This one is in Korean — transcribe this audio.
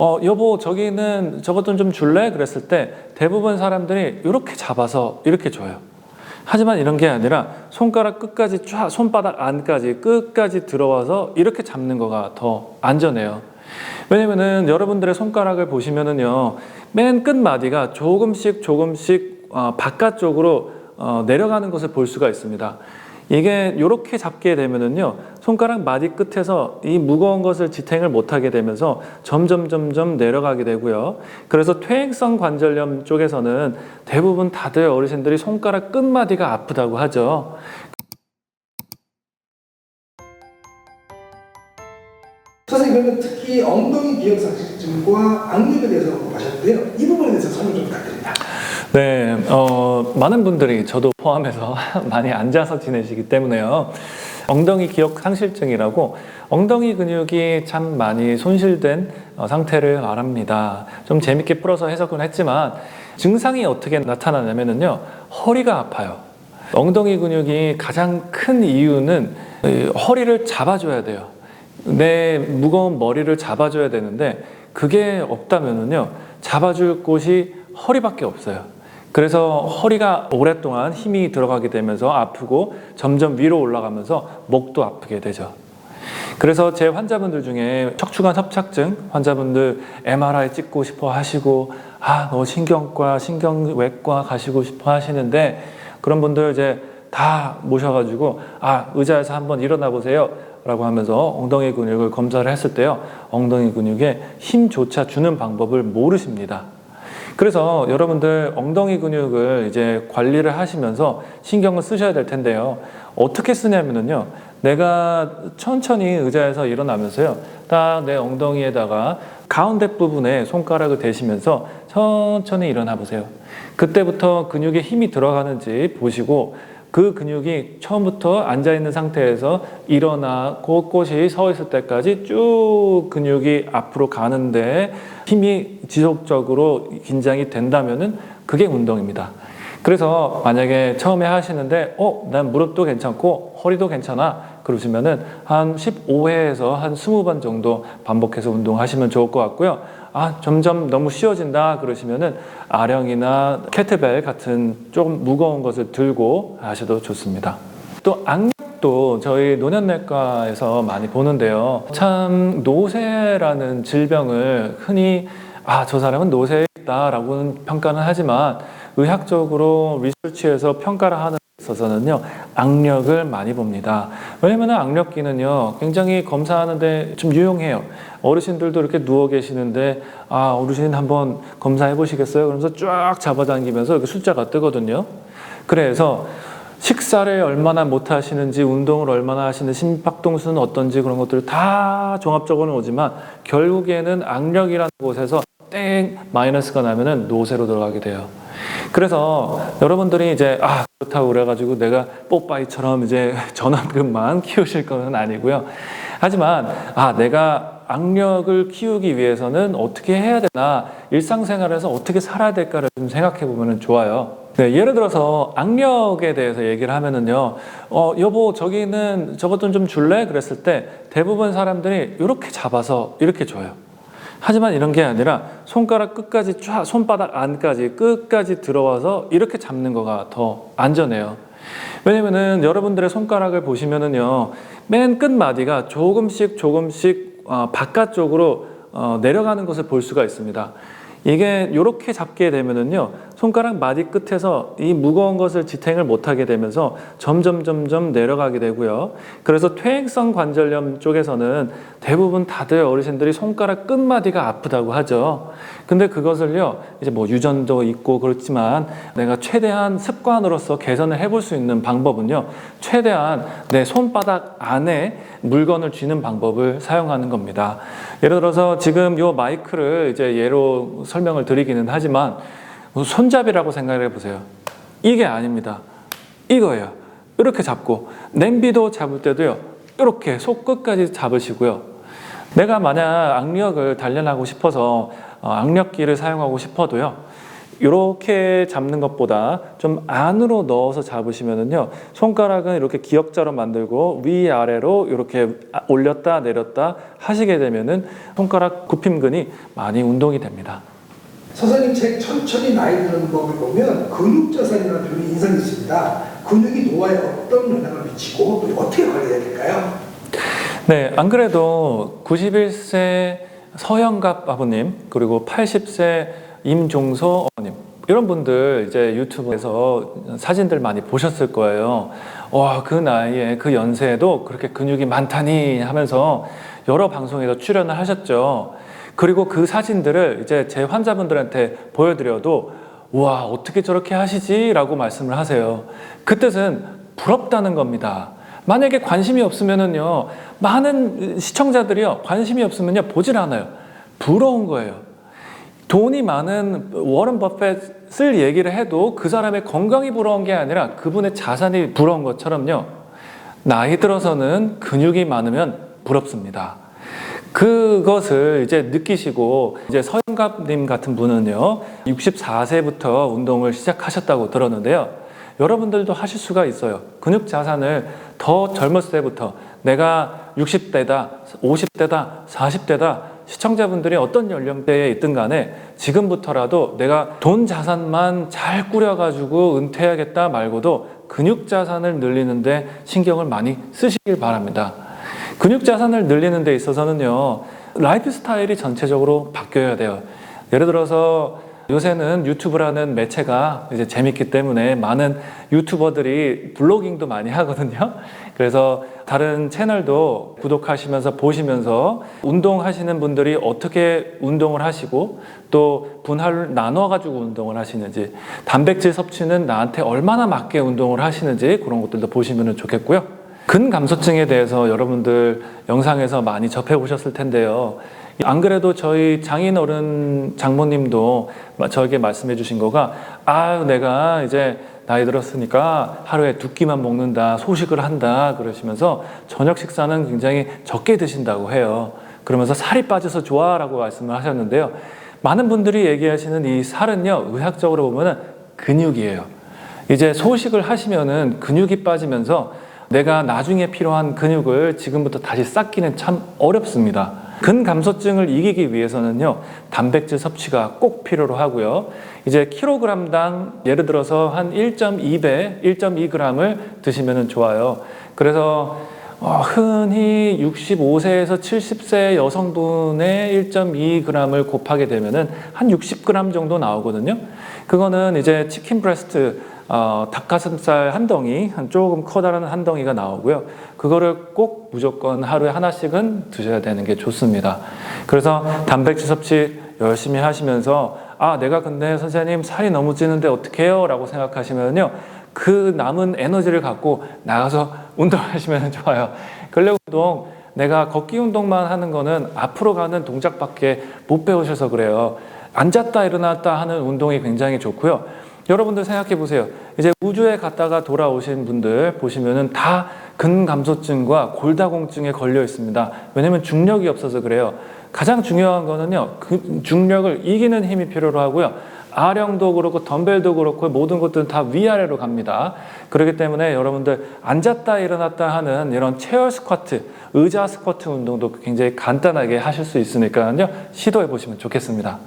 여보, 저기는 저것 좀 줄래? 그랬을 때 대부분 사람들이 이렇게 잡아서 이렇게 줘요. 하지만 이런 게 아니라 손가락 끝까지 쫙, 손바닥 안까지 끝까지 들어와서 이렇게 잡는 거가 더 안전해요. 왜냐면은 여러분들의 손가락을 보시면은요, 맨 끝마디가 조금씩 바깥쪽으로 내려가는 것을 볼 수가 있습니다. 이게 이렇게 잡게 되면은요, 손가락 마디 끝에서 이 무거운 것을 지탱을 못하게 되면서 점점 내려가게 되고요. 그래서 퇴행성 관절염 쪽에서는 대부분 다들 어르신들이 손가락 끝마디가 아프다고 하죠. 선생님은 특히 엉덩이 기억상실증과 악력에 대해서 공부하셨는데요. 이 부분에 대해서 설명 좀 부탁드립니다. 네, 많은 분들이 저도 포함해서 많이 앉아서 지내시기 때문에요. 엉덩이 기억 상실증이라고 엉덩이 근육이 참 많이 손실된 상태를 말합니다. 좀 재밌게 풀어서 해석은 했지만 증상이 어떻게 나타나냐면요, 허리가 아파요. 엉덩이 근육이 가장 큰 이유는 허리를 잡아줘야 돼요. 내 무거운 머리를 잡아줘야 되는데 그게 없다면요, 잡아줄 곳이 허리밖에 없어요. 그래서 허리가 오랫동안 힘이 들어가게 되면서 아프고 점점 위로 올라가면서 목도 아프게 되죠. 그래서 제 환자분들 중에 척추관 협착증 환자분들 MRI 찍고 싶어 하시고, 너 신경과 신경외과 가시고 싶어 하시는데, 그런 분들 이제 다 모셔가지고 의자에서 한번 일어나 보세요 라고 하면서 엉덩이 근육을 검사를 했을 때요, 엉덩이 근육에 힘조차 주는 방법을 모르십니다. 그래서 여러분들 엉덩이 근육을 이제 관리를 하시면서 신경을 쓰셔야 될 텐데요, 어떻게 쓰냐면요, 내가 천천히 의자에서 일어나면서요, 딱 내 엉덩이에다가 가운데 부분에 손가락을 대시면서 천천히 일어나 보세요. 그때부터 근육에 힘이 들어가는지 보시고, 그 근육이 처음부터 앉아있는 상태에서 일어나 곳곳이 서 있을 때까지 쭉 근육이 앞으로 가는데 힘이 지속적으로 긴장이 된다면은 그게 운동입니다. 그래서 만약에 처음에 하시는데 난 무릎도 괜찮고 허리도 괜찮아 그러시면은 한 15회에서 한 20번 정도 반복해서 운동하시면 좋을 것 같고요. 점점 너무 쉬워진다 그러시면은 아령이나 캐트벨 같은 조금 무거운 것을 들고 하셔도 좋습니다. 또 악력도 저희 노년내과에서 많이 보는데요, 참 노쇠라는 질병을 흔히 저 사람은 노쇠에 있다라고는 평가는 하지만 의학적으로 리서치에서 평가를 하는 데 있어서는요, 악력을 많이 봅니다. 왜냐면 악력기는요, 굉장히 검사하는데 좀 유용해요. 어르신들도 이렇게 누워 계시는데 어르신 한번 검사해 보시겠어요? 그러면서 쫙 잡아당기면서 이렇게 숫자가 뜨거든요. 그래서 식사를 얼마나 못 하시는지, 운동을 얼마나 하시는지, 심박동수는 어떤지 그런 것들을 다 종합적으로 오지만 결국에는 악력이라는 곳에서 땡 마이너스가 나면은 노쇠로 들어가게 돼요. 그래서 여러분들이 이제 그렇다고 그래가지고 내가 뽀빠이처럼 이제 전완근만 키우실 건 아니고요. 하지만 내가 악력을 키우기 위해서는 어떻게 해야 되나, 일상생활에서 어떻게 살아야 될까를 좀 생각해 보면 좋아요. 네, 예를 들어서 악력에 대해서 얘기를 하면은요, 여보, 저기는 저것 좀 줄래? 그랬을 때 대부분 사람들이 이렇게 잡아서 이렇게 줘요. 하지만 이런 게 아니라 손가락 끝까지 쫙, 손바닥 안까지 끝까지 들어와서 이렇게 잡는 거가 더 안전해요. 왜냐면은 여러분들의 손가락을 보시면은요, 맨 끝마디가 조금씩 바깥쪽으로 내려가는 것을 볼 수가 있습니다. 이게 이렇게 잡게 되면은요, 손가락 마디 끝에서 이 무거운 것을 지탱을 못하게 되면서 점점 내려가게 되고요. 그래서 퇴행성 관절염 쪽에서는 대부분 다들 어르신들이 손가락 끝마디가 아프다고 하죠. 근데 그것을요, 이제 뭐 유전도 있고 그렇지만 내가 최대한 습관으로서 개선을 해볼 수 있는 방법은요, 최대한 내 손바닥 안에 물건을 쥐는 방법을 사용하는 겁니다. 예를 들어서 지금 이 마이크를 이제 예로 설명을 드리기는 하지만 손잡이라고 생각해 보세요. 이게 아닙니다. 이거예요. 이렇게 잡고, 냄비도 잡을 때도요, 이렇게 속 끝까지 잡으시고요. 내가 만약 악력을 단련하고 싶어서 악력기를 사용하고 싶어도요, 이렇게 잡는 것보다 좀 안으로 넣어서 잡으시면은요, 손가락은 이렇게 기역자로 만들고 위아래로 이렇게 올렸다 내렸다 하시게 되면은 손가락 굽힘근이 많이 운동이 됩니다. 선생님 책 천천히 나이 드는 법을 보면 근육자산이라는 표현이 인상이 있습니다. 근육이 노화에 어떤 영향을 미치고 또 어떻게 관리해야 될까요? 네, 안 그래도 91세 서영갑 아버님 그리고 80세 임종서 어머님 이런 분들 이제 유튜브에서 사진들 많이 보셨을 거예요. 와, 그 나이에 그 연세에도 그렇게 근육이 많다니 하면서 여러 방송에서 출연을 하셨죠. 그리고 그 사진들을 이제 제 환자분들한테 보여드려도 와, 어떻게 저렇게 하시지? 라고 말씀을 하세요. 그 뜻은 부럽다는 겁니다. 만약에 관심이 없으면은요, 많은 시청자들이요, 관심이 없으면요, 보질 않아요. 부러운 거예요. 돈이 많은 워런 버핏을 얘기를 해도 그 사람의 건강이 부러운 게 아니라 그분의 자산이 부러운 것처럼요, 나이 들어서는 근육이 많으면 부럽습니다. 그것을 이제 느끼시고, 이제 서영갑님 같은 분은요, 64세부터 운동을 시작하셨다고 들었는데요. 여러분들도 하실 수가 있어요. 근육 자산을 더 젊었을 때부터 내가 60대다, 50대다, 40대다 시청자분들이 어떤 연령대에 있든 간에 지금부터라도 내가 돈 자산만 잘 꾸려가지고 은퇴하겠다 말고도 근육 자산을 늘리는데 신경을 많이 쓰시길 바랍니다. 근육 자산을 늘리는 데 있어서는요, 라이프 스타일이 전체적으로 바뀌어야 돼요. 예를 들어서 요새는 유튜브라는 매체가 이제 재밌기 때문에 많은 유튜버들이 블로깅도 많이 하거든요. 그래서 다른 채널도 구독하시면서 보시면서 운동하시는 분들이 어떻게 운동을 하시고 또 분할을 나눠가지고 운동을 하시는지, 단백질 섭취는 나한테 얼마나 맞게 운동을 하시는지 그런 것들도 보시면 좋겠고요. 근감소증에 대해서 여러분들 영상에서 많이 접해보셨을 텐데요. 안 그래도 저희 장인어른 장모님도 저에게 말씀해 주신 거가, 내가 이제 나이 들었으니까 하루에 2끼만 먹는다, 소식을 한다 그러시면서 저녁 식사는 굉장히 적게 드신다고 해요. 그러면서 살이 빠져서 좋아 라고 말씀을 하셨는데요. 많은 분들이 얘기하시는 이 살은요, 의학적으로 보면은 근육이에요. 이제 소식을 하시면은 근육이 빠지면서 내가 나중에 필요한 근육을 지금부터 다시 쌓기는 참 어렵습니다. 근감소증을 이기기 위해서는요, 단백질 섭취가 꼭 필요로 하고요. 이제 킬로그램당 예를 들어서 한 1.2배, 1.2g을 드시면 좋아요. 그래서 흔히 65세에서 70세 여성분의 1.2g을 곱하게 되면은 한 60g 정도 나오거든요. 그거는 이제 치킨 브레스트, 닭가슴살 한 덩이, 조금 커다란 한 덩이가 나오고요. 그거를 꼭 무조건 하루에 하나씩은 드셔야 되는 게 좋습니다. 그래서 단백질 섭취 열심히 하시면서 내가 근데 선생님 살이 너무 찌는데 어떡해요? 라고 생각하시면요, 그 남은 에너지를 갖고 나가서 운동하시면 좋아요. 근력 운동, 내가 걷기 운동만 하는 거는 앞으로 가는 동작밖에 못 배우셔서 그래요. 앉았다 일어났다 하는 운동이 굉장히 좋고요. 여러분들 생각해 보세요. 이제 우주에 갔다가 돌아오신 분들 보시면은 다 근감소증과 골다공증에 걸려 있습니다. 왜냐면 중력이 없어서 그래요. 가장 중요한 거는요, 그 중력을 이기는 힘이 필요로 하고요. 아령도 그렇고 덤벨도 그렇고 모든 것들은 다 위아래로 갑니다. 그렇기 때문에 여러분들 앉았다 일어났다 하는 이런 체어 스쿼트, 의자 스쿼트 운동도 굉장히 간단하게 하실 수 있으니까요. 시도해 보시면 좋겠습니다.